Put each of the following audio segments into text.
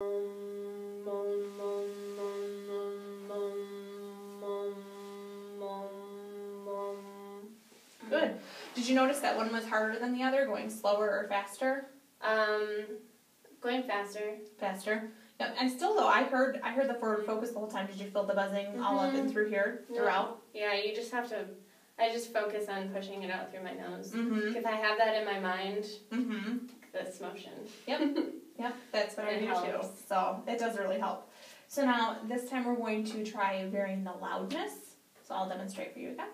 Good. Did you notice that one was harder than the other, going slower or faster? Going faster. Faster. Yep. And still though, I heard the forward focus the whole time. Did you feel the buzzing all up and through here throughout? Yeah, you just have to. I just focus on pushing it out through my nose. Mm-hmm. If I have that in my mind, Mm-hmm. this motion. Yep. Yep. That's what I do helps. too. So it does really help. So now this time we're going to try varying the loudness. So I'll demonstrate for you again.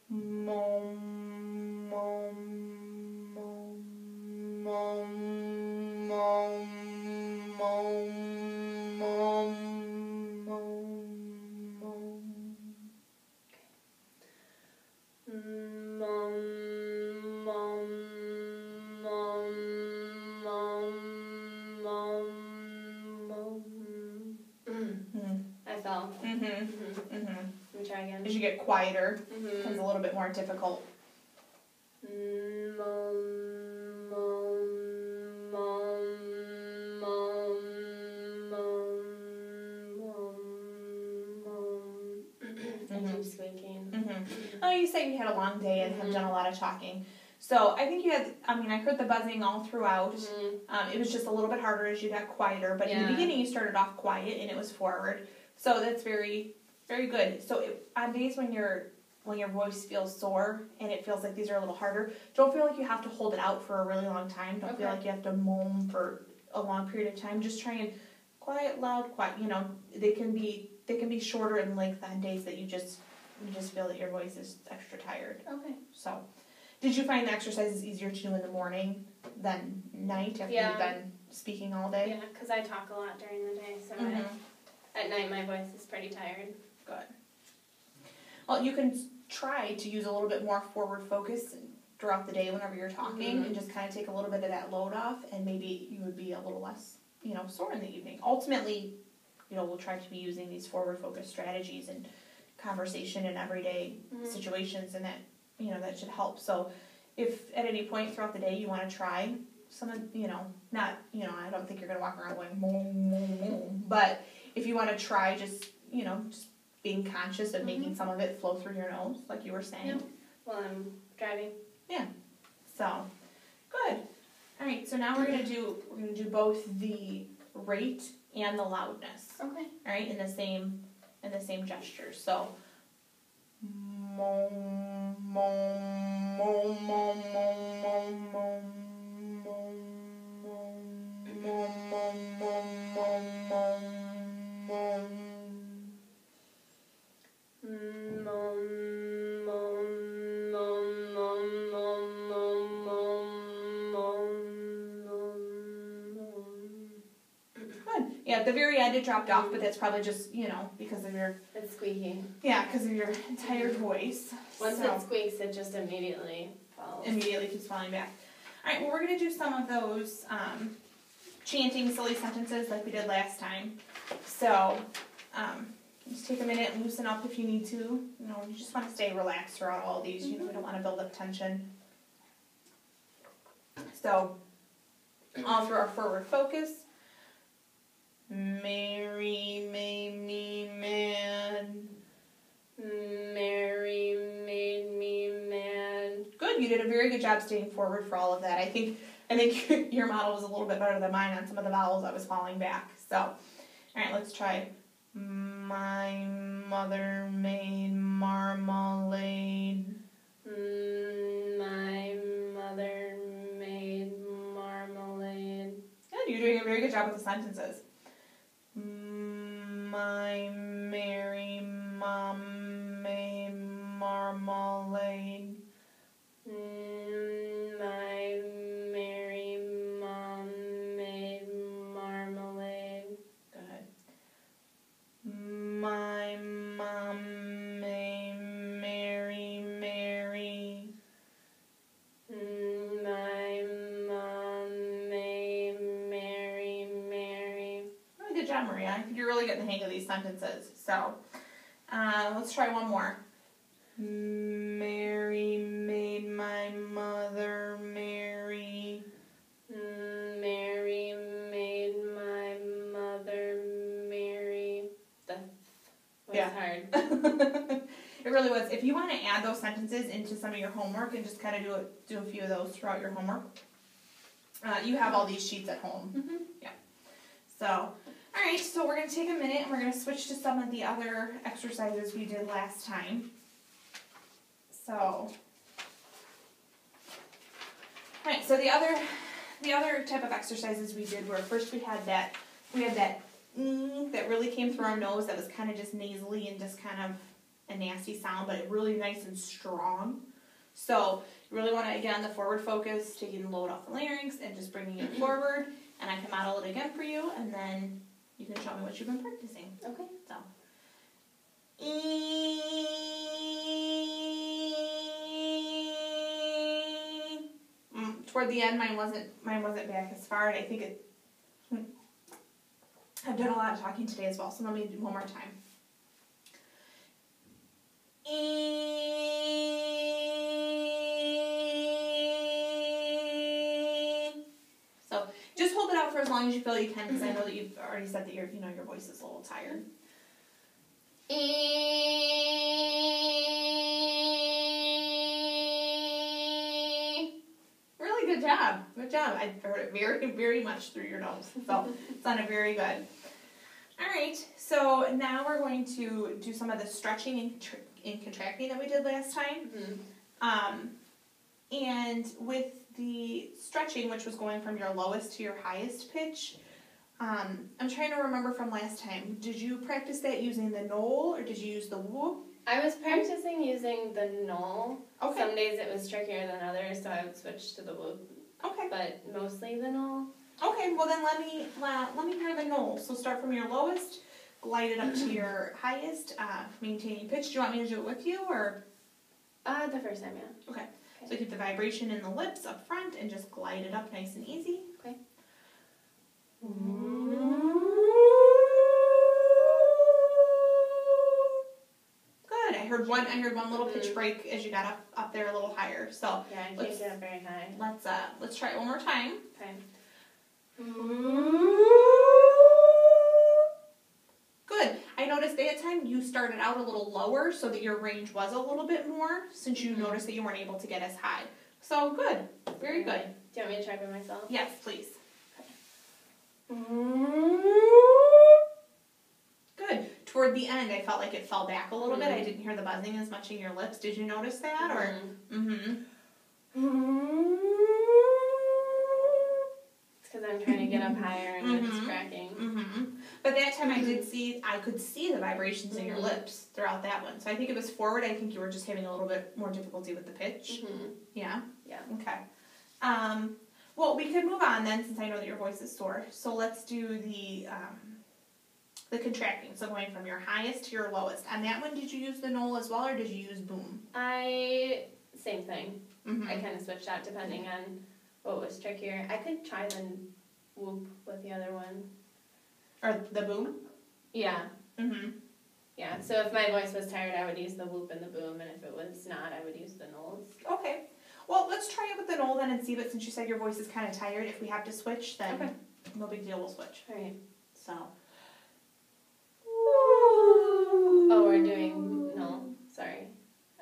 Mom, mom, mom, mom, mom, mom, mom, mom, mom. Mom, mom, mom, mom, mom, mom. I fell. Let me try again. As you get quieter, it becomes a little bit more difficult. Mom, mom, mom, mom, mom, mom. I keep squeaking. Oh, you said you had a long day and have done a lot of talking. So I think you had, I heard the buzzing all throughout. It was just a little bit harder as you got quieter. But in the beginning, you started off quiet and it was forward. So that's very, very good. So on days when your voice feels sore and it feels like these are a little harder, don't feel like you have to hold it out for a really long time. Don't feel like you have to moan for a long period of time. Just try and quiet, loud, quiet. They can be shorter in length on days that you just feel that your voice is extra tired. Okay. So, did you find the exercises easier to do in the morning than night after you've been speaking all day? Yeah, because I talk a lot during the day, so at night my voice is pretty tired. Good. Well, you can try to use a little bit more forward focus throughout the day whenever you're talking and just kind of take a little bit of that load off, and maybe you would be a little less, sore in the evening. Ultimately, we'll try to be using these forward focus strategies in conversation and everyday situations, and that, that should help. So if at any point throughout the day you want to try some of, not, I don't think you're going to walk around going, moom, moom, moom, but if you want to try just being conscious of making some of it flow through your nose, like you were saying. Yeah. While I'm driving. Yeah. So, good. All right, so now we're gonna do both the rate and the loudness. Okay. All right, in the same gesture. So, mom, mom, mom, mom, mom, mom, mom, mom, mom, mom, mom, mom, mom, mom. Good. Yeah, at the very end it dropped off, but that's probably just, because of your... It's squeaky. Yeah, because of your entire voice. Once it squeaks, it just immediately falls. Immediately keeps falling back. All right, well, we're going to do some of those chanting silly sentences like we did last time. So, just take a minute and loosen up if you need to. You just want to stay relaxed throughout all these. We don't want to build up tension. So, all through our forward focus. Mary made me mad. Mary made me mad. Good. You did a very good job staying forward for all of that. I think your model was a little bit better than mine on some of the vowels. I was falling back. So, all right, let's try. My mother made marmalade. My mother made marmalade. Good. You're doing a very good job with the sentences. My Mary mom made marmalade. My Mary mom made marmalade. Good. My mom made Mary Mary. My mom made Mary Mary. Oh, good job, Maria. I think you're really getting the hang of these sentences. So, let's try one more. Mary made my mother Mary. Mary hard. It really was. If you want to add those sentences into some of your homework and just kind of do a few of those throughout your homework, you have all these sheets at home. Mm-hmm. Yeah. So, all right. So we're going to take a minute and we're going to switch to some of the other exercises we did last time. So, all right. So the other type of exercises we did were first we had that that really came through our nose that was kind of just nasally and just kind of a nasty sound, but it really nice and strong. So you really want to, again, the forward focus, taking the load off the larynx and just bringing it forward. And I can model it again for you, and then you can show me what you've been practicing. Okay. So. Toward the end, mine wasn't back as far, and I think I've done a lot of talking today as well, so let me do one more time. So just hold it out for as long as you feel you can, because I know that you've already said that your voice is a little tired. Really good job. Good job. I heard it very, very much through your nose. So it sounded very good. All right. So now we're going to do some of the stretching and contracting that we did last time. Mm-hmm. And with the stretching, which was going from your lowest to your highest pitch, I'm trying to remember from last time. Did you practice that using the knoll or did you use the whoop? I was practicing using the knoll. Okay. Some days it was trickier than others, so I would switch to the whoop. Okay. But mostly the knoll. Okay. Well then let me hear the knoll. So start from your lowest, glide it up to your highest, maintaining pitch. Do you want me to do it with you or? The first time, yeah. Okay. So keep the vibration in the lips up front and just glide it up nice and easy. Okay. Good. I heard one little pitch break as you got up there a little higher. So yeah, I can't get up very high. Let's try it one more time. Okay. Good. I noticed that time you started out a little lower so that your range was a little bit more since you noticed that you weren't able to get as high. So good. Very good. Do you want me to try by myself? Yes, please. Good. Toward the end, I felt like it fell back a little bit. I didn't hear the buzzing as much in your lips. Did you notice that? Or It's because I'm trying to get up higher and it's cracking. But that time I could see the vibrations in your lips throughout that one. So I think it was forward. I think you were just having a little bit more difficulty with the pitch. Yeah? Yeah. Okay. Well, we could move on then since I know that your voice is sore. So let's do the contracting. So going from your highest to your lowest. On that one, did you use the knoll as well or did you use boom? Same thing. I kind of switched out depending on what was trickier. I could try the whoop with the other one. Or the boom? Yeah. Yeah, so if my voice was tired, I would use the whoop and the boom, and if it was not, I would use the knolls. Okay. Well, let's try it with the knoll then and see, but since you said your voice is kind of tired, if we have to switch, then no big deal, we'll switch. All right. So. Oh, we're doing knoll. Sorry.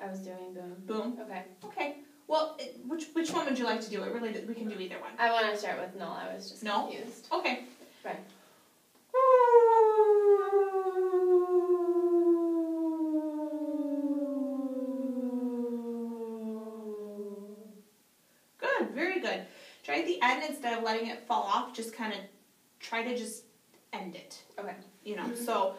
I was doing boom. Boom? Okay. Okay. Well, which one would you like to do? We can do either one. I want to start with knoll. I was just confused. Okay. Right. Good, very good. Try at the end instead of letting it fall off, just kind of try to just end it. Okay. You know, so.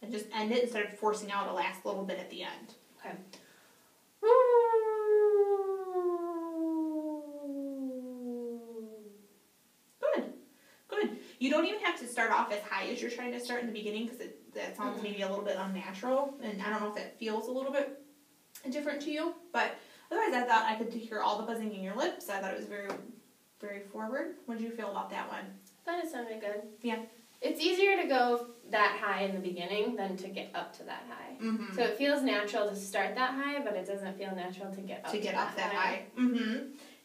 And just end it instead of forcing out a last little bit at the end. Okay. Good. You don't even have to start off as high as you're trying to start in the beginning because that sounds maybe a little bit unnatural, and I don't know if that feels a little bit different to you, but otherwise I thought I could hear all the buzzing in your lips. I thought it was very, very forward. What did you feel about that one? I thought it sounded good. Yeah. It's easier to go that high in the beginning than to get up to that high. So it feels natural to start that high, but it doesn't feel natural to get up to that high.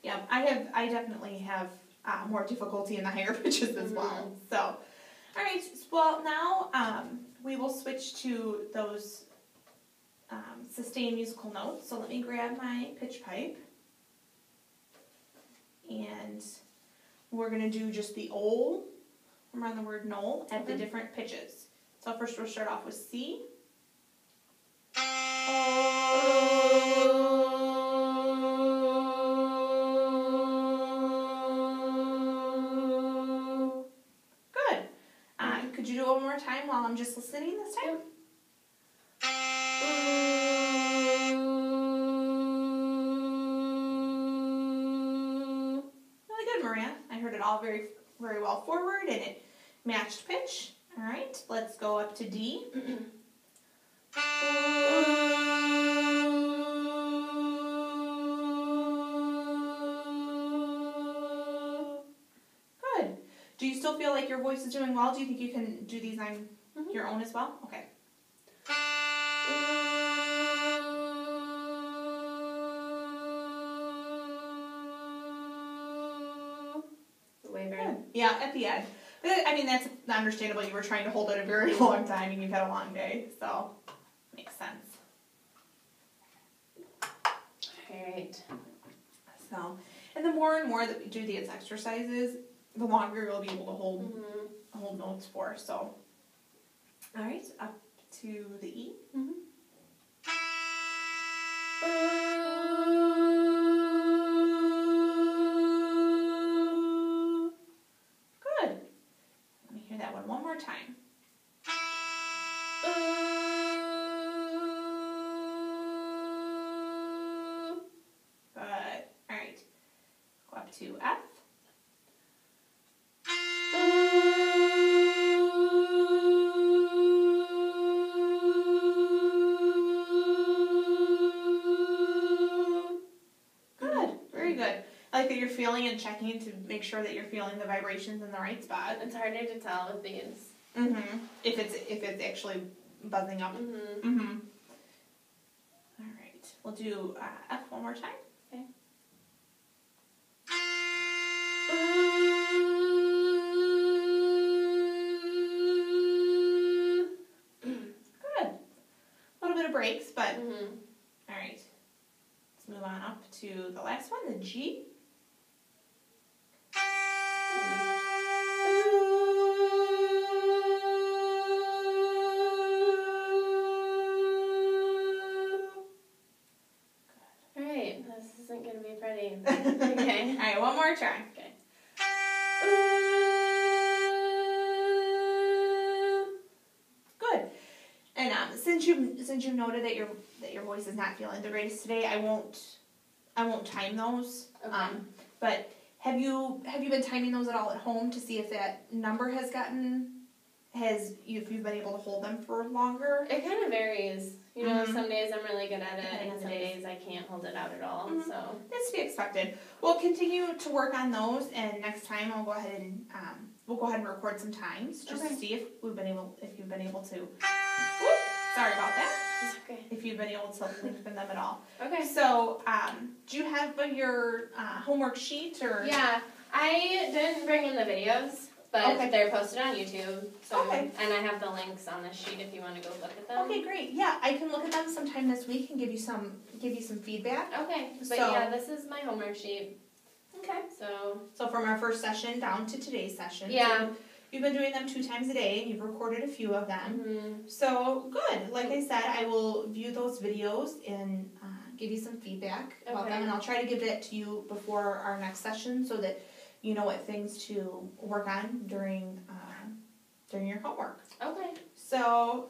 Yeah, I definitely have more difficulty in the higher pitches as well. So, all right. Well, now we will switch to those sustained musical notes. So let me grab my pitch pipe, and we're gonna do just the O. Remember the word knoll at the different pitches. So first we'll start off with C. Good. Could you do it one more time while I'm just listening this time? Really good, Maria. I heard it all very, very well forward, and it matched pitch. All right, let's go up to D. Good. Do you still feel like your voice is doing well? Do you think you can do these on your own as well? Okay. Way better. Yeah, at the end. I mean, that's understandable. You were trying to hold it a very long time, and you've had a long day, so makes sense. Alright. So, and the more and more that we do these exercises, the longer you'll be able to hold notes for. So, all right, up to the E. Good. Let me hear that one more time. Good. All right. Go up to F. Good. Very good. I like that you're feeling and checking to make sure that you're feeling the vibrations in the right spot. It's harder to tell with these. If it's actually buzzing up. All right. We'll do F one more time. Okay. Good. A little bit of breaks, but all right. Let's move on up to the last one, the G. Alright, this isn't going to be pretty. Okay. All right, one more try. Okay. Good. And since you've noted that your voice is not feeling the greatest today, I won't time those. Okay. But have you been timing those at all at home to see if that number if you've been able to hold them for longer? It kind of varies. You know, some days I'm really good at it, and some days I can't hold it out at all. So That's to be expected. We'll continue to work on those, and next time I'll go ahead and record some times just to see if you've been able to. Whoop, sorry about that. it's okay. If you've been able to lengthen them at all. Okay. So, do you have your homework sheet or? Yeah, I didn't bring in the videos, but they're posted on YouTube. So, and I have the links on the sheet if you want to go look at them. Okay, great. Yeah, I can look at them sometime this week and give you some feedback. Okay, but So- yeah, this is my homework sheet. Okay. So from our first session down to today's session. yeah. So you've been doing them 2 times a day, and you've recorded a few of them. Mm-hmm. So good. Like I said, I will view those videos and give you some feedback about them, and I'll try to give it to you before our next session so that you know what things to work on during your homework. Okay. So,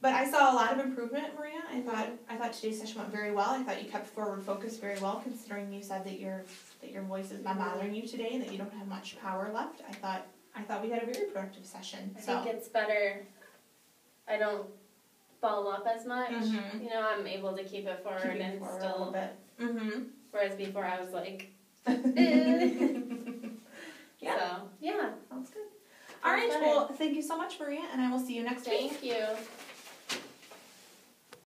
but I saw a lot of improvement, Maria. I thought today's session went very well. I thought you kept forward focus very well, considering you said that your voice is not bothering you today and that you don't have much power left. I thought we had a very productive session. I think it's better. I don't ball up as much. Mm-hmm. You know, I'm able to keep it forward and forward still. a little bit. Mm-hmm. Whereas before I was like. Yeah. So yeah. Sounds good. All right. Well, thank you so much, Maria, and I will see you next week. Thank you.